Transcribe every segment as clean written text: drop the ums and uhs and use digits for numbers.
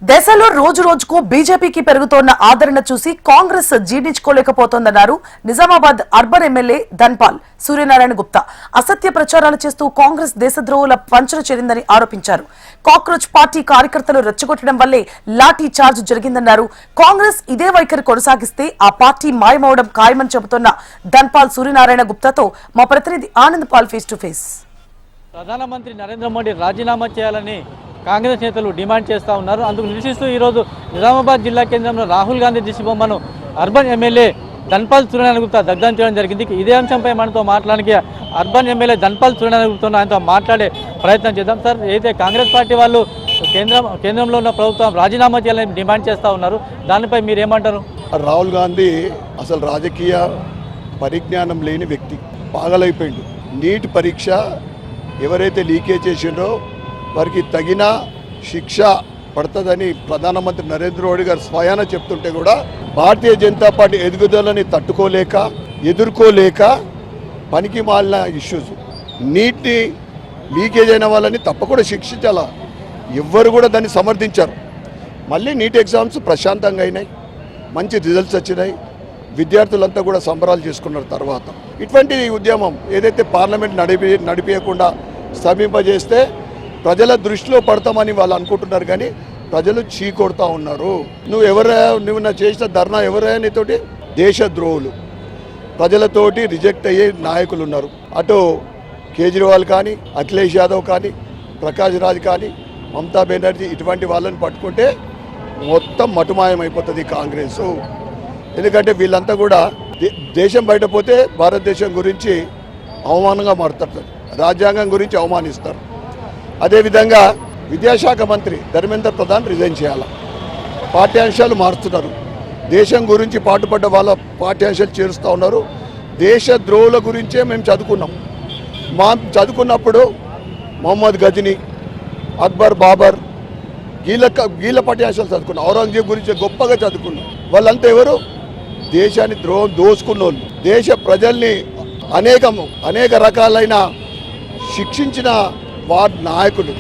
దేశంలో రోజు రోజుకు బీజేపీకి పెరుగుతోన్న ఆదరణ చూసి కాంగ్రెస్ జీర్ణించుకోలేకపోతోందన్నారు నిజామాబాద్ అర్బన్ ఎమ్మెల్యే ధన్పాల్ సూర్యనారాయణ గుప్తా. అసత్య ప్రచారాలు చేస్తూ కాంగ్రెస్ దేశద్రోహుల పంచన చేరిందని ఆరోపించారు. కాక్రోచ్ పార్టీ కార్యకర్తలు రెచ్చగొట్టడం వల్లే లాఠీ చార్జ్ జరిగిందన్నారు. కాంగ్రెస్ ఇదే వైఖరి కొనసాగిస్తే ఆ పార్టీ మాయమవడం ఖాయమని చెబుతున్న ధన్పాల్ సూర్యనారాయణ గుప్తాతో మా ప్రతినిధి Anand Paul face to face. ప్రధానమంత్రి నరేంద్ర మోడీ రాజీనామా చేయాలని కాంగ్రెస్ నేతలు డిమాండ్ చేస్తూ ఉన్నారు. అందుకు నిరసిస్తూ ఈరోజు నిజామాబాద్ జిల్లా కేంద్రంలో రాహుల్ గాంధీ దిశబొమ్మను అర్బన్ ఎమ్మెల్యే ధన్పాల్ సూర్యనారాయణ గుప్తా దగ్ధం చేయడం జరిగింది. ఇదే అంశంపై మనతో మాట్లాడడానికి అర్బన్ ఎమ్మెల్యే ధన్పాల్ సూర్యనారాయణ గుప్తా ఆయనతో మాట్లాడే ప్రయత్నం చేద్దాం. సార్, అయితే కాంగ్రెస్ పార్టీ వాళ్ళు కేంద్రంలో ఉన్న ప్రభుత్వం రాజీనామా చేయాలని డిమాండ్ చేస్తూ ఉన్నారు. దానిపై మీరేమంటారు? రాహుల్ గాంధీ అసలు రాజకీయ పరిజ్ఞానం లేని వ్యక్తి, పాగలైపోయిండు. నీట్ పరీక్ష ఎవరైతే లీకేజ్ చేసిండ్రో వారికి తగిన శిక్ష పడుతుందని ప్రధానమంత్రి నరేంద్ర మోడీ గారు స్వయాన చెప్తుంటే కూడా భారతీయ జనతా పార్టీ ఎదుగుదలని ఎదుర్కోలేక పనికి మాలిన ఇష్యూస్, నీట్ని లీకేజ్ అయిన వాళ్ళని తప్పకుండా శిక్షించాలా. ఎవ్వరు కూడా దాన్ని సమర్థించారు. మళ్ళీ నీట్ ఎగ్జామ్స్ ప్రశాంతంగా అయినాయి, మంచి రిజల్ట్స్ వచ్చినాయి, విద్యార్థులంతా కూడా సంబరాలు చేసుకున్నారు. తర్వాత ఇటువంటి ఉద్యమం ఏదైతే పార్లమెంట్ నడిపించకుండా సమీపజేస్తే ప్రజల దృష్టిలో పడతామని వాళ్ళు అనుకుంటున్నారు, కానీ ప్రజలు చీకొడతా ఉన్నారు. నువ్వు నా చేసిన ధర్నా ఎవరైనా నీతోటి దేశద్రోహులు, ప్రజలతోటి రిజెక్ట్ అయ్యే నాయకులు ఉన్నారు. అటు కేజ్రీవాల్ కానీ, అఖిలేష్ యాదవ్ కానీ, ప్రకాష్ రాజ్ కానీ, మమతా బెనర్జీ, ఇటువంటి వాళ్ళని పట్టుకుంటే మొత్తం మటుమాయం అయిపోతుంది కాంగ్రెస్. ఎందుకంటే వీళ్ళంతా కూడా దేశం బయట పోతే భారతదేశం గురించి అవమానంగా మారుతారు, రాజ్యాంగం గురించి అవమానిస్తారు. అదేవిధంగా విద్యాశాఖ మంత్రి ధర్మేంద్ర ప్రధాన్ రిజైన్ చేయాలి. పాఠ్యాంశాలు మారుస్తున్నారు, దేశం గురించి పాటుపడ్డ వాళ్ళ పాఠ్యాంశాలు చేరుస్తూ ఉన్నారు. దేశద్రోహుల గురించే మేము చదువుకున్నప్పుడు మొహమ్మద్ గజనీ, అక్బర్, బాబర్ గీళ్ళ పాఠ్యాంశాలు చదువుకున్నాం. ఔరంగజేబ్ గురించి గొప్పగా చదువుకున్నాం. వాళ్ళంతా ఎవరు? దేశాన్ని దోసుకున్న వాళ్ళు, దేశ ప్రజల్ని అనేక రకాలైన శిక్షించిన వారి నాయకులు.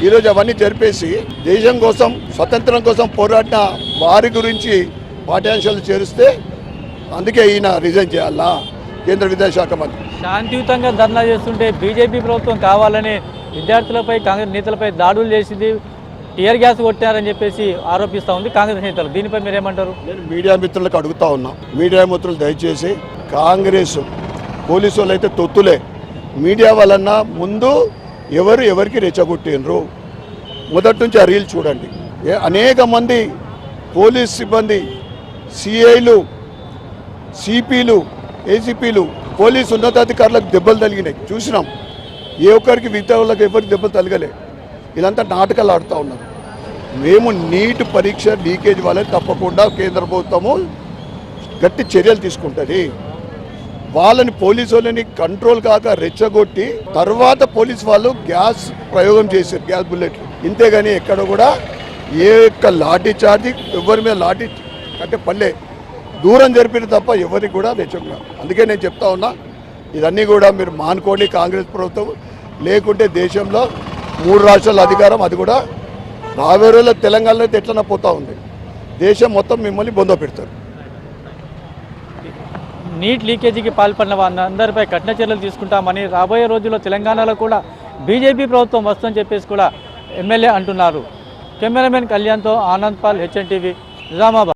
ఈరోజు అవన్నీ జరిపేసి దేశం కోసం, స్వతంత్రం కోసం పోరాడిన వారి గురించి పాఠ్యాంశాలు చేరిస్తే అందుకే ఈయన రిజైన్ చేయాలా కేంద్ర విద్యాశాఖ మంత్రి. శాంతియుతంగా ధర్నా చేస్తుంటే బీజేపీ ప్రభుత్వం కావాలని విద్యార్థులపై, కాంగ్రెస్ నేతలపై దాడులు చేసింది, టియర్ గ్యాస్ కొట్టారని చెప్పేసి ఆరోపిస్తూ ఉంది కాంగ్రెస్ నేతలు. దీనిపై మీరేమంటారు? నేను మీడియా మిత్రులకు అడుగుతా ఉన్నా, మీడియా మిత్రులు దయచేసి కాంగ్రెస్ పోలీసు వాళ్ళు అయితే తొత్తులే. మీడియా వలన ముందు ఎవరికి రెచ్చగొట్టినరు మొదటి నుంచి ఆ రీల్ చూడండి. అనేక మంది పోలీస్ సిబ్బంది, సిఐలు, సిపిలు, ఏసీపీలు, పోలీసు ఉన్నతాధికారులకు దెబ్బలు తగిలినాయి చూసినాం. ఏ ఒక్కరికి మిగతా వాళ్ళకి ఎవరికి దెబ్బలు తగలలే. ఇదంతా నాటకాలు ఆడుతూ ఉన్నారు. మేము నీట్ పరీక్ష లీకేజ్ వాళ్ళని తప్పకుండా కేంద్ర ప్రభుత్వము గట్టి చర్యలు తీసుకుంటుంది. వాళ్ళని పోలీసు వాళ్ళని కంట్రోల్ కాక రెచ్చగొట్టి తర్వాత పోలీసు వాళ్ళు గ్యాస్ ప్రయోగం చేశారు, గ్యాస్ బుల్లెట్లు. ఇంతేగాని ఎక్కడ కూడా ఏ యొక్క లాఠీ చార్జీ ఎవరి మీద లాఠీ అంటే పల్లె దూరం జరిపిన తప్ప ఎవరికి కూడా రెచ్చగొట్టారు. అందుకే నేను చెప్తా ఉన్నా, ఇదన్నీ కూడా మీరు మానుకోండి కాంగ్రెస్ ప్రభుత్వం. లేకుంటే దేశంలో 3 రాష్ట్రాల అధికారం, అది కూడా రాబోయే రోజుల్లో తెలంగాణలో అయితే ఎట్లన్నా పోతూ ఉంది. దేశం మొత్తం మిమ్మల్ని బొంద పెడతారు. నీట్ లీకేజీకి పాల్పడిన వారందరిపై కఠిన చర్యలు తీసుకుంటామని, రాబోయే రోజుల్లో తెలంగాణలో కూడా బీజేపీ ప్రభుత్వం వస్తుందని చెప్పేసి కూడా ఎమ్మెల్యే అంటున్నారు. కెమెరామెన్ కళ్యాణ్తో ఆనంద్ పాల్, HN TV, నిజామాబాద్.